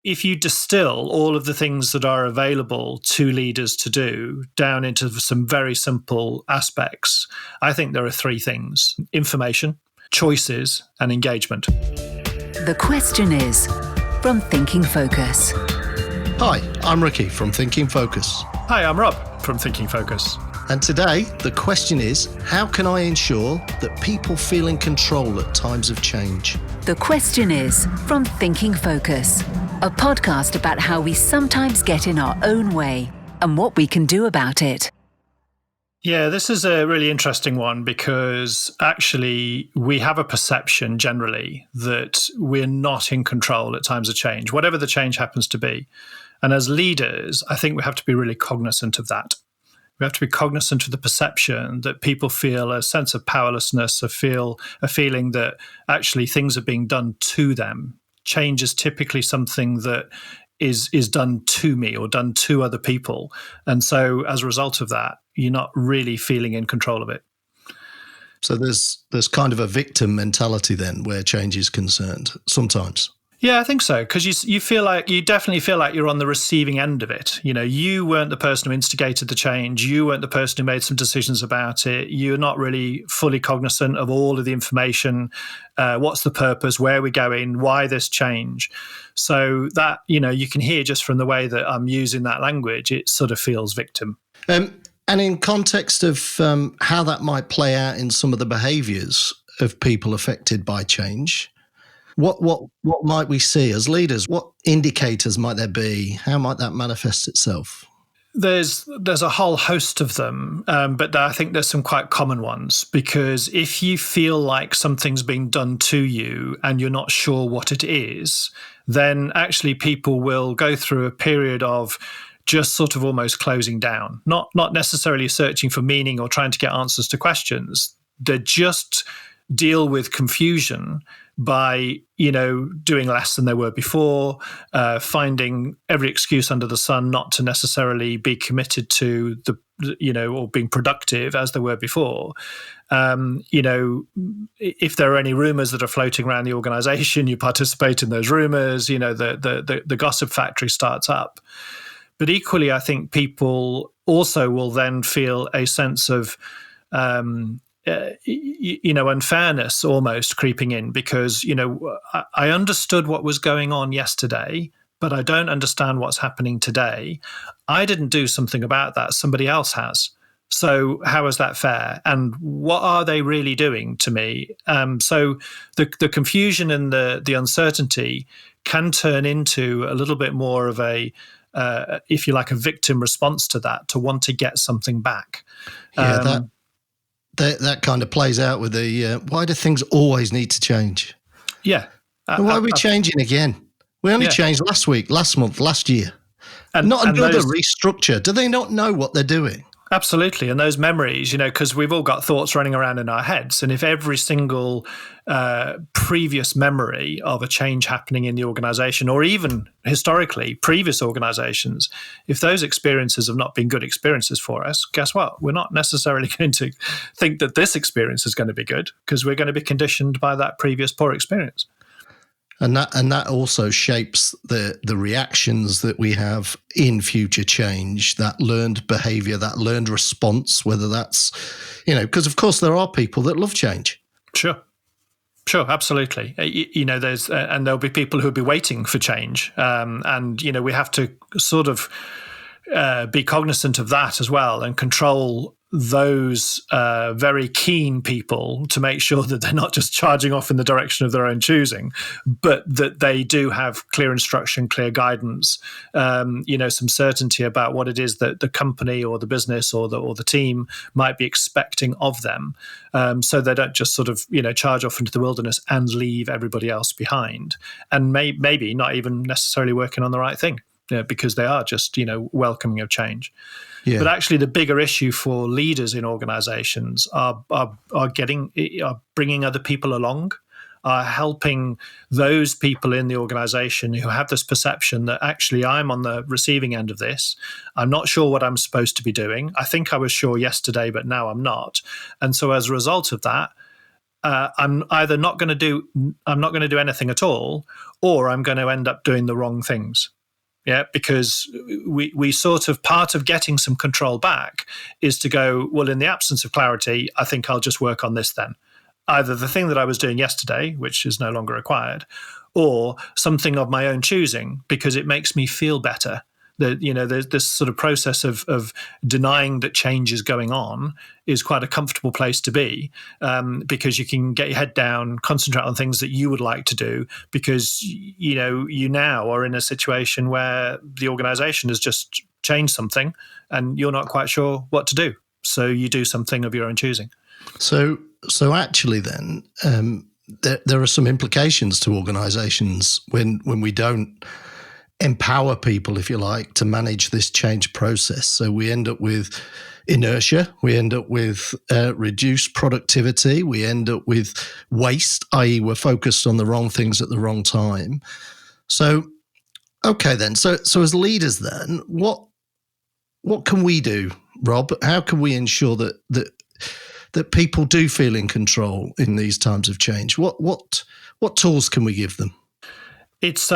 if you distill all of the things that are available to leaders to do down into some very simple aspects, I think there are three things: information, choices, and engagement. The question is from Thinking Focus. Hi, I'm Ricky from Thinking Focus. Hi, I'm Rob from Thinking Focus. And today, the question is, how can I ensure that people feel in control at times of change? The question is from Thinking Focus, a podcast about how we sometimes get in our own way and what we can do about it. Yeah, this is a really interesting one because actually we have a perception generally that we're not in control at times of change, whatever the change happens to be. And as leaders, I think we have to be really cognizant of that. We have to be cognizant of the perception that people feel a sense of powerlessness, a feeling that actually things are being done to them. Change is typically something that is done to me or done to other people. And so as a result of that, you're not really feeling in control of it. So there's kind of a victim mentality then where change is concerned sometimes. Yeah, I think so, because you definitely feel like you're on the receiving end of it. You know, you weren't the person who instigated the change. You weren't the person who made some decisions about it. You're not really fully cognizant of all of the information. What's the purpose? Where are we going? Why this change? So that, you know, you can hear just from the way that I'm using that language, it sort of feels victim. And in context of how that might play out in some of the behaviours of people affected by change, What might we see as leaders? What indicators might there be? How might that manifest itself? There's a whole host of them, but I think there's some quite common ones, because if you feel like something's being done to you and you're not sure what it is, then actually people will go through a period of just sort of almost closing down, not necessarily searching for meaning or trying to get answers to questions. They just deal with confusion by, you know, doing less than they were before, finding every excuse under the sun not to necessarily be committed to the, you know, or being productive as they were before. You know, if there are any rumors that are floating around the organization, you participate in those rumors, you know, the gossip factory starts up. But equally, I think people also will then feel a sense of, you know, unfairness almost creeping in, because, you know, I understood what was going on yesterday, but I don't understand what's happening today. I didn't do something about that. Somebody else has. So how is that fair? And what are they really doing to me? So the confusion and the uncertainty can turn into a little bit more of a, if you like, a victim response to that, to want to get something back. Yeah, that kind of plays out with the why do things always need to change? Yeah. Why are we changing again? We only changed last week, last month, last year. And not another restructure. Do they not know what they're doing? Absolutely. And those memories, you know, because we've all got thoughts running around in our heads. And if every single previous memory of a change happening in the organization, or even historically previous organizations, if those experiences have not been good experiences for us, guess what? We're not necessarily going to think that this experience is going to be good, because we're going to be conditioned by that previous poor experience. And that also shapes the reactions that we have in future change, that learned behavior, that learned response, whether that's, you know, because of course there are people that love change. Sure, absolutely. You know, and there'll be people who'll be waiting for change. And, you know, we have to sort of be cognizant of that as well, and control those very keen people to make sure that they're not just charging off in the direction of their own choosing, but that they do have clear instruction, clear guidance, you know, some certainty about what it is that the company or the business or the team might be expecting of them, so they don't just sort of, you know, charge off into the wilderness and leave everybody else behind, and maybe not even necessarily working on the right thing, because they are just, you know, welcoming of change. Yeah. But actually, the bigger issue for leaders in organizations are bringing other people along, are helping those people in the organization who have this perception that actually I'm on the receiving end of this. I'm not sure what I'm supposed to be doing. I think I was sure yesterday, but now I'm not. And so as a result of that, I'm either not going to do anything at all, or I'm going to end up doing the wrong things. Yeah, because we sort of, part of getting some control back is to go, well, in the absence of clarity, I think I'll just work on this then. Either the thing that I was doing yesterday, which is no longer required, or something of my own choosing because it makes me feel better. There's this sort of process of denying that change is going on is quite a comfortable place to be, because you can get your head down, concentrate on things that you would like to do, because you now are in a situation where the organization has just changed something and you're not quite sure what to do. So you do something of your own choosing. So actually then, there are some implications to organizations when we don't empower people, if you like, to manage this change process. So we end up with inertia, we end up with reduced productivity, we end up with waste, i.e. we're focused on the wrong things at the wrong time. So, okay then, so as leaders then, what can we do, Rob? How can we ensure that people do feel in control in these times of change? What tools can we give them? It's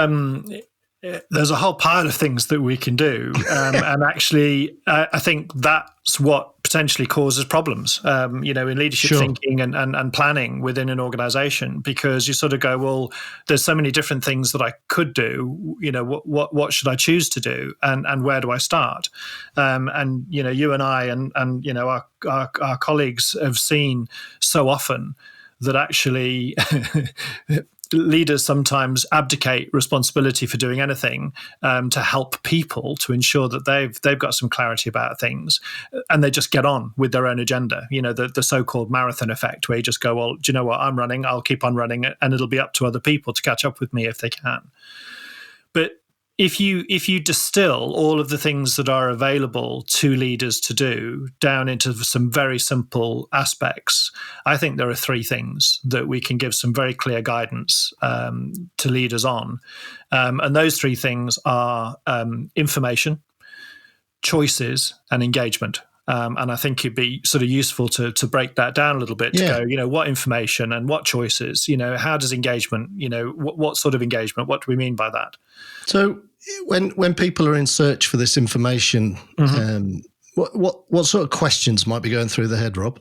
there's a whole pile of things that we can do, and actually, I think that's what potentially causes problems. In leadership thinking and planning within an organization, because you sort of go, well, there's so many different things that I could do. What should I choose to do, and where do I start? You and I and our colleagues have seen so often that actually leaders sometimes abdicate responsibility for doing anything to help people, to ensure that they've got some clarity about things, and they just get on with their own agenda. The so-called marathon effect, where you just go, well, do you know what, I'm running, I'll keep on running, and it'll be up to other people to catch up with me if they can. But if you distill all of the things that are available to leaders to do down into some very simple aspects, I think there are three things that we can give some very clear guidance to leaders on. And those three things are information, choices, and engagement. And I think it'd be sort of useful to break that down a little bit, to go, what information and what choices, how does engagement, what sort of engagement, what do we mean by that? So when people are in search for this information, what sort of questions might be going through their head, Rob?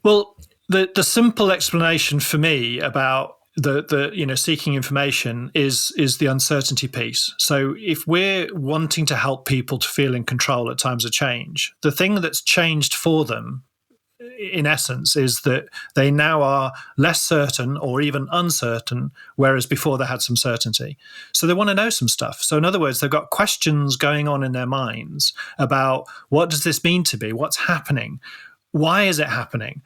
Well, the simple explanation for me about the seeking information is the uncertainty piece. So if we're wanting to help people to feel in control at times of change, the thing that's changed for them, in essence, is that they now are less certain or even uncertain, whereas before they had some certainty. So they want to know some stuff. So in other words, they've got questions going on in their minds about, what does this mean to me? What's happening? Why is it happening?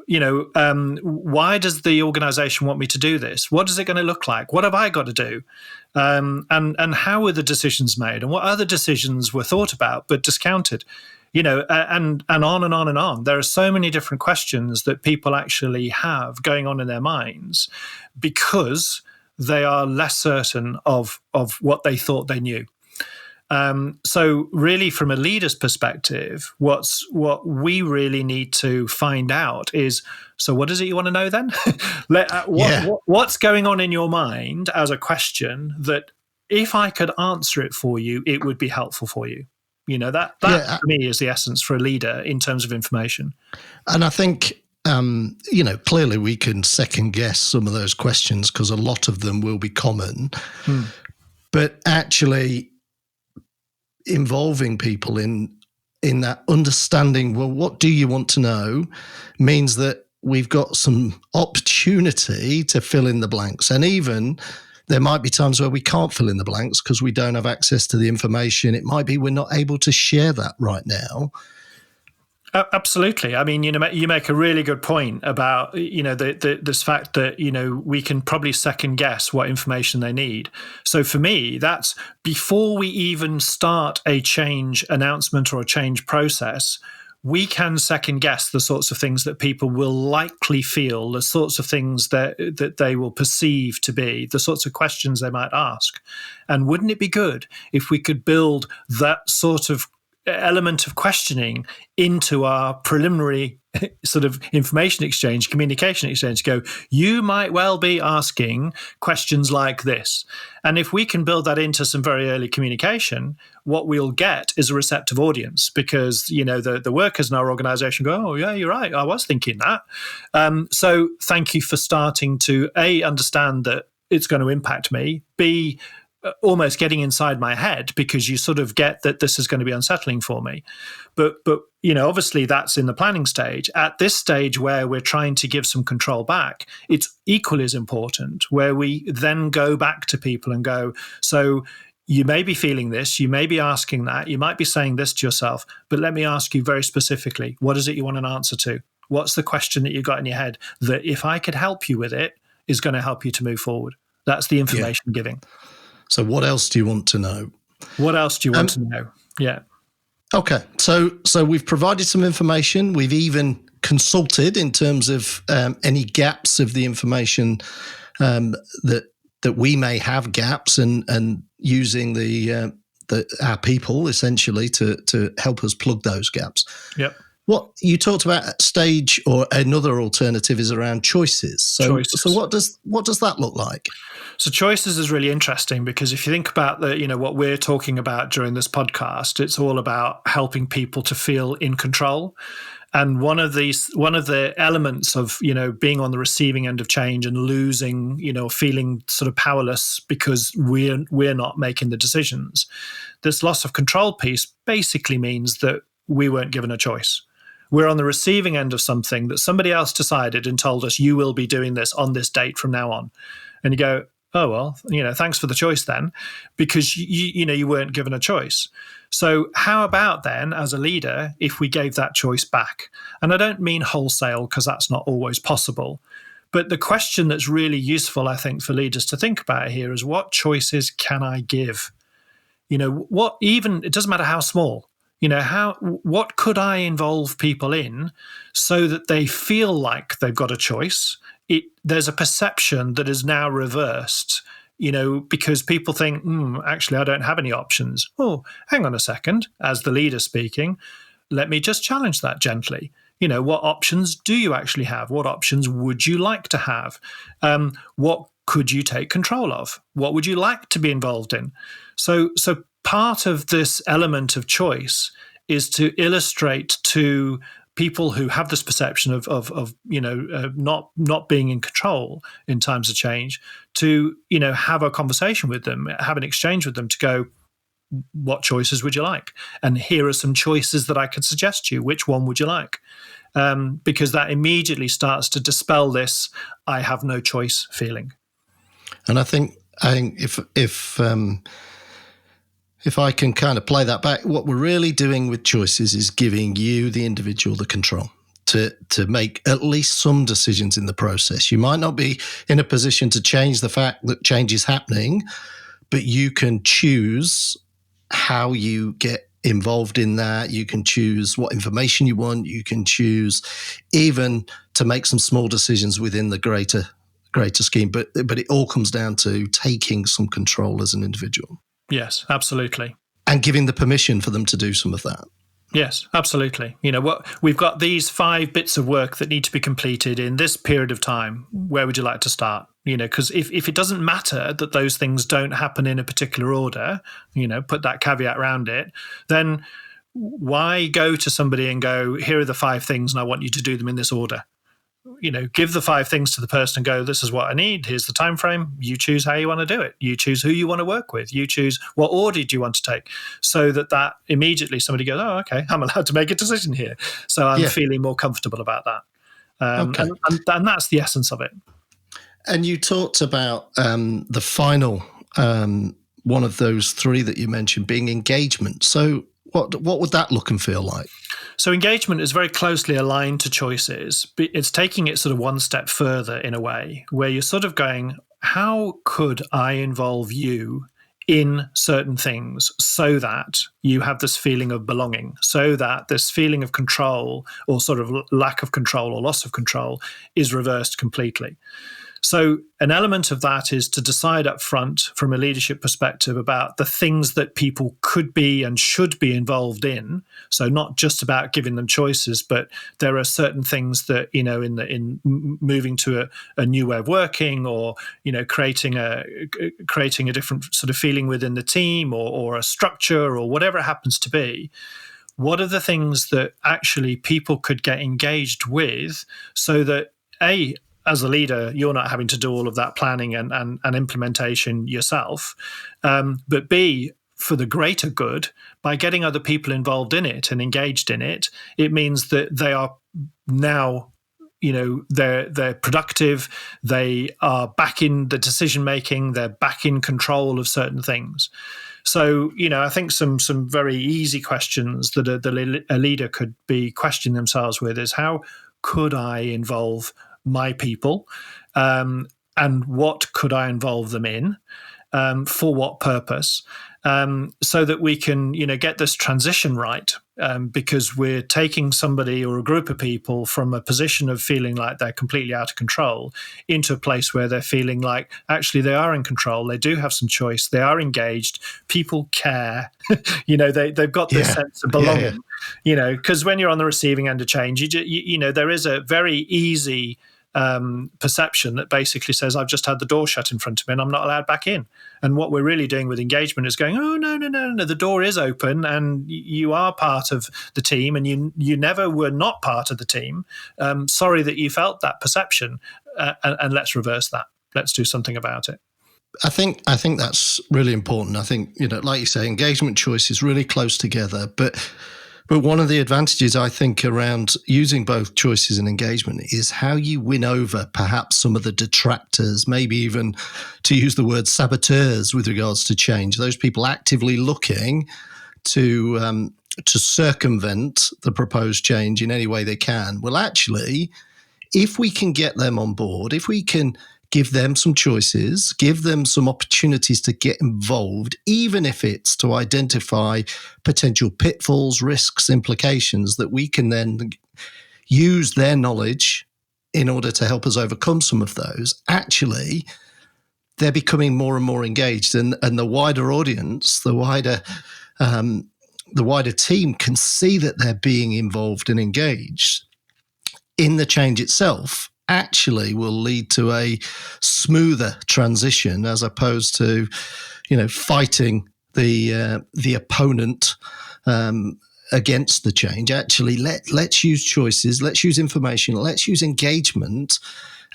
Why does the organization want me to do this? What is it going to look like? What have I got to do? And how were the decisions made? And what other decisions were thought about but discounted? And on and on and on. There are so many different questions that people actually have going on in their minds because they are less certain of what they thought they knew. So really, from a leader's perspective, what we really need to find out is, so what is it you want to know then? What's going on in your mind as a question that if I could answer it for you, it would be helpful for you? That for me is the essence for a leader in terms of information. And I think, clearly we can second guess some of those questions because a lot of them will be common, but actually involving people in that understanding, well, what do you want to know, means that we've got some opportunity to fill in the blanks. And even there might be times where we can't fill in the blanks because we don't have access to the information. It might be we're not able to share that right now. Absolutely. I mean, you make a really good point about, this fact that, we can probably second guess what information they need. So for me, that's before we even start a change announcement or a change process, we can second guess the sorts of things that people will likely feel, the sorts of things that they will perceive to be, the sorts of questions they might ask. And wouldn't it be good if we could build that sort of element of questioning into our preliminary sort of information exchange, communication exchange. Go, you might well be asking questions like this. And if we can build that into some very early communication, what we'll get is a receptive audience, because, the workers in our organization go, oh, yeah, you're right, I was thinking that. So thank you for starting to, A, understand that it's going to impact me, B, almost getting inside my head, because you sort of get that this is going to be unsettling for me. But obviously that's in the planning stage. At this stage where we're trying to give some control back, it's equally as important, where we then go back to people and go, so you may be feeling this, you may be asking that, you might be saying this to yourself, but let me ask you very specifically, what is it you want an answer to? What's the question that you got in your head that, if I could help you with it, is going to help you to move forward? That's the information giving. So what else do you want to know? What else do you want to know? Yeah. Okay. So we've provided some information. We've even consulted in terms of any gaps of the information that we may have gaps, and using our people essentially to help us plug those gaps. Yep. What you talked about at stage, or another alternative, is around choices. So what does that look like? So choices is really interesting, because if you think about what we're talking about during this podcast, it's all about helping people to feel in control. And one of the elements of, being on the receiving end of change and losing, feeling sort of powerless because we're not making the decisions, this loss of control piece basically means that we weren't given a choice. We're on the receiving end of something that somebody else decided and told us, you will be doing this on this date from now on. And you go, oh, well, thanks for the choice then, because you weren't given a choice. So how about then, as a leader, if we gave that choice back? And I don't mean wholesale, because that's not always possible. But the question that's really useful, I think, for leaders to think about here is, what choices can I give? It doesn't matter how small. What could I involve people in so that they feel like they've got a choice? There's a perception that is now reversed, because people think, actually, I don't have any options. Oh, hang on a second. As the leader speaking, let me just challenge that gently. What options do you actually have? What options would you like to have? What could you take control of? What would you like to be involved in? So part of this element of choice is to illustrate to people who have this perception of not being in control in times of change, to have a conversation with them, have an exchange with them, to go, what choices would you like? And here are some choices that I could suggest to you. Which one would you like? Because that immediately starts to dispel this I have no choice feeling. And I think if I can kind of play that back, what we're really doing with choices is giving you, the individual, the control to make at least some decisions in the process. You might not be in a position to change the fact that change is happening, but you can choose how you get involved in that. You can choose what information you want. You can choose even to make some small decisions within the greater scheme. But it all comes down to taking some control as an individual. Yes, absolutely. And giving the permission for them to do some of that. Yes, absolutely. We've got these 5 bits of work that need to be completed in this period of time. Where would you like to start? Because if it doesn't matter that those things don't happen in a particular order, put that caveat around it, then why go to somebody and go, here are the 5 things and I want you to do them in this order? Give the 5 things to the person and go, this is what I need. Here's the time frame. You choose how you want to do it. You choose who you want to work with. You choose what order do you want to take, so that immediately somebody goes, oh, okay, I'm allowed to make a decision here. So I'm feeling more comfortable about that. Okay. And that's the essence of it. And you talked about the final one of those 3 that you mentioned being engagement. So what would that look and feel like? So engagement is very closely aligned to choices. It's taking it sort of one step further in a way, where you're sort of going, how could I involve you in certain things so that you have this feeling of belonging, so that this feeling of control, or sort of lack of control or loss of control, is reversed completely? So an element of that is to decide up front from a leadership perspective about the things that people could be and should be involved in. So not just about giving them choices, but there are certain things that, in moving to a new way of working, or, creating a different sort of feeling within the team, or a structure, or whatever it happens to be. What are the things that actually people could get engaged with, so that as a leader, you're not having to do all of that planning and implementation yourself, but B, for the greater good, by getting other people involved in it and engaged in it, it means that they are now, they're productive, they are back in the decision making, they're back in control of certain things. So, I think some very easy questions that a leader could be questioning themselves with is, how could I involve my people, and what could I involve them in, for what purpose, so that we can, get this transition right, because we're taking somebody or a group of people from a position of feeling like they're completely out of control into a place where they're feeling like actually they are in control, they do have some choice, they are engaged, people care, they've got this sense of belonging, because when you're on the receiving end of change, there is a very easy perception that basically says, I've just had the door shut in front of me and I'm not allowed back in. And what we're really doing with engagement is going, oh, no, the door is open and you are part of the team, and you never were not part of the team. Sorry that you felt that perception, and let's reverse that. Let's do something about it. I think that's really important. I think, like you say, engagement choice is really close together, but one of the advantages, I think, around using both choices and engagement is how you win over perhaps some of the detractors, maybe even, to use the word, saboteurs with regards to change, those people actively looking to circumvent the proposed change in any way they can. Well, actually, if we can get them on board, if we can give them some choices, give them some opportunities to get involved, even if it's to identify potential pitfalls, risks, implications, that we can then use their knowledge in order to help us overcome some of those. Actually, they're becoming more and more engaged, and the wider audience, the wider team can see that they're being involved and engaged in the change itself. Actually will lead to a smoother transition, as opposed to, fighting the opponent against the change. Actually, let's use choices, let's use information, let's use engagement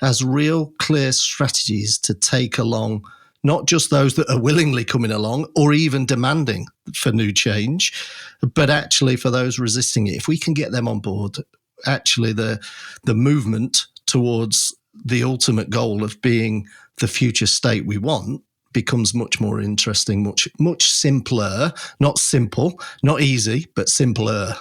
as real clear strategies to take along not just those that are willingly coming along or even demanding for new change, but actually for those resisting it. If we can get them on board, actually the movement towards the ultimate goal of being the future state we want becomes much more interesting, much simpler, not simple, not easy, but simpler.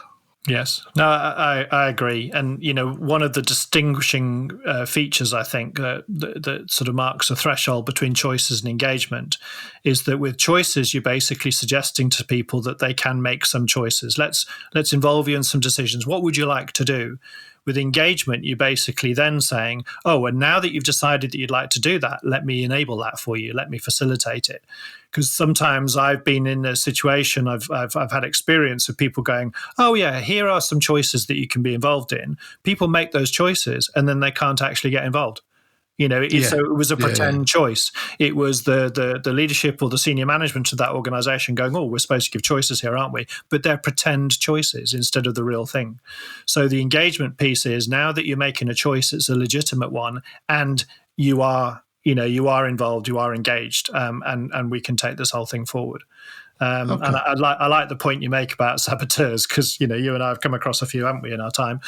Yes, no, I agree. And, one of the distinguishing features, I think, that sort of marks a threshold between choices and engagement is that with choices, you're basically suggesting to people that they can make some choices. Let's involve you in some decisions. What would you like to do? With engagement, you're basically then saying, oh, and now that you've decided that you'd like to do that, let me enable that for you. Let me facilitate it. Because sometimes I've been in a situation, I've had experience of people going, oh, yeah, here are some choices that you can be involved in. People make those choices and then they can't actually get involved. So it was a pretend choice. It was the leadership or the senior management of that organization going, oh, we're supposed to give choices here, aren't we? But they're pretend choices instead of the real thing. So the engagement piece is, now that you're making a choice, it's a legitimate one, and you are involved, you are engaged, and we can take this whole thing forward. Okay. And I like the point you make about saboteurs, because you and I have come across a few, haven't we, in our time.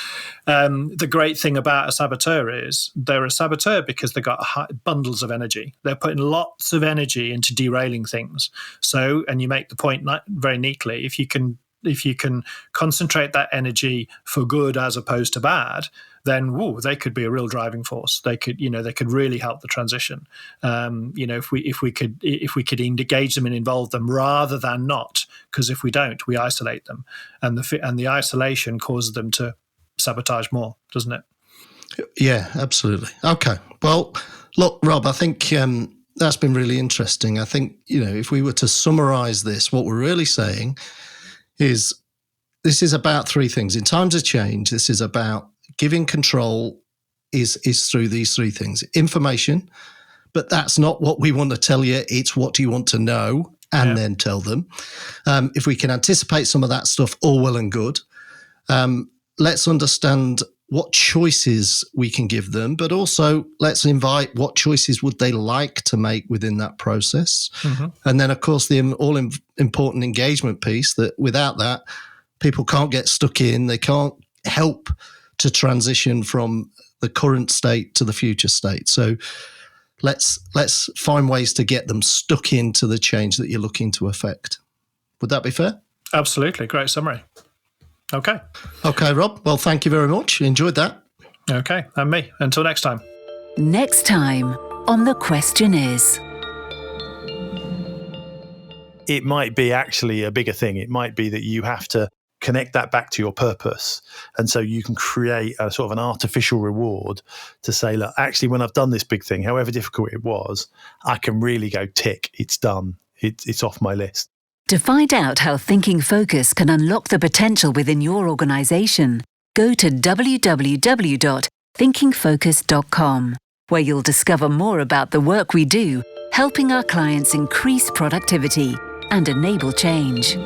The great thing about a saboteur is they're a saboteur because they've got bundles of energy. They're putting lots of energy into derailing things. So, and you make the point very neatly, if you can concentrate that energy for good as opposed to bad, then they could be a real driving force. They could really help the transition. If we could engage them and involve them rather than not, because if we don't, we isolate them, and the isolation causes them to sabotage more, doesn't it? Yeah, absolutely. Okay, well, Look, Rob, I think that's been really interesting. I think, if we were to summarize this, what we're really saying is this is about three things. In times of change, this is about giving control is through these three things. Information, but that's not what we want to tell you. It's what do you want to know and then tell them. If we can anticipate some of that stuff, all well and good. Let's understand what choices we can give them, but also let's invite what choices would they like to make within that process. Mm-hmm. And then, of course, the all-important engagement piece, that without that, people can't get stuck in. They can't help to transition from the current state to the future state. So let's find ways to get them stuck into the change that you're looking to affect. Would that be fair? Absolutely. Great summary. Okay. Okay, Rob. Well, thank you very much. Enjoyed that. Okay. And me. Until next time. Next time on The Question Is. It might be actually a bigger thing. It might be that you have to connect that back to your purpose. And so you can create a sort of an artificial reward to say, look, actually, when I've done this big thing, however difficult it was, I can really go tick, it's done. It's off my list. To find out how Thinking Focus can unlock the potential within your organization, go to www.thinkingfocus.com, where you'll discover more about the work we do, helping our clients increase productivity and enable change.